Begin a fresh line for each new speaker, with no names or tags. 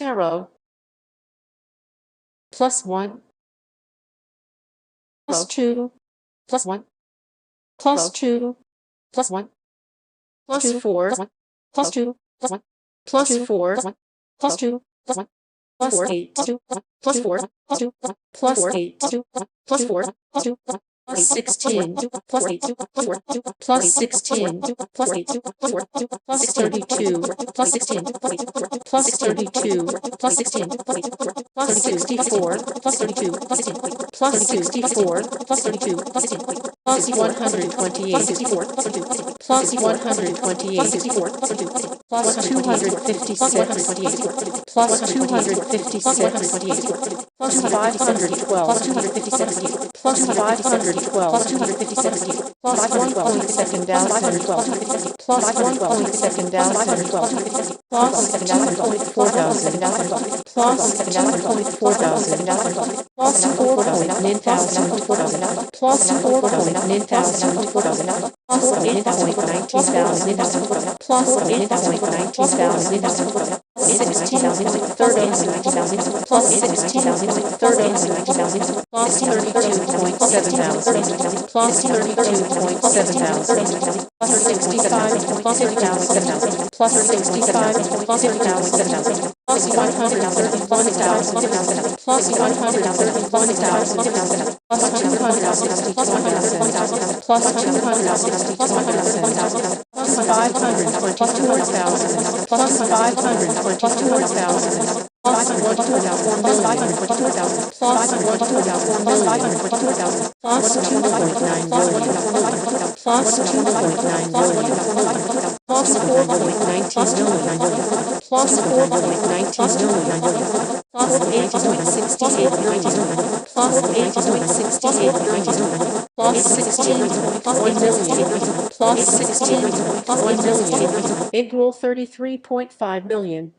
0 plus 1 plus 2 plus 1 plus 2 plus 1 plus 4 plus 2 plus 1 plus 4 plus 2 plus 1 plus 8 plus 4 plus 2 plus 8 plus 4 plus 2 plus 16 plus 8 plus 4 plus 16 plus 8 plus 4 plus 32 plus 16 plus 32 plus 16 plus 64 plus 32 plus 16 plus 64 plus 32 plus 16 plus 128 plus 64 plus 32 plus 128 64 plus 32 plus 256 plus 256 plus 512 plus 257 plus 512 plus 257 plus 1.2 down center 12 plus 1.2 down center 12 plus 2.4 thousand down center 12 plus 2.4 thousand down center 12 plus 4.9 thousand 4 thousand plus 4.9 thousand 4 thousand plus 8.19 thousand plus 8.19 thousand 16.30 plus 16.30 plus 32.7 thousand plus 32.7 thousand plus 65 plus 50,000 plus 65 plus 50,000 plus 131,000 plus 131,000 plus 260 plus 100,000 plus 260 plus 100,000 plus 524,000 plus 524,000 plus 124,000 plus 524,000 plus 124,000 plus 524,000 plus 2.9 billion plus 2.9 billion plus 4.19 billion plus 4.19 billion plus 8.68 billion plus 8.68 billion plus 16 plus 1 million plus 16 plus 1 million equal 33.5 million.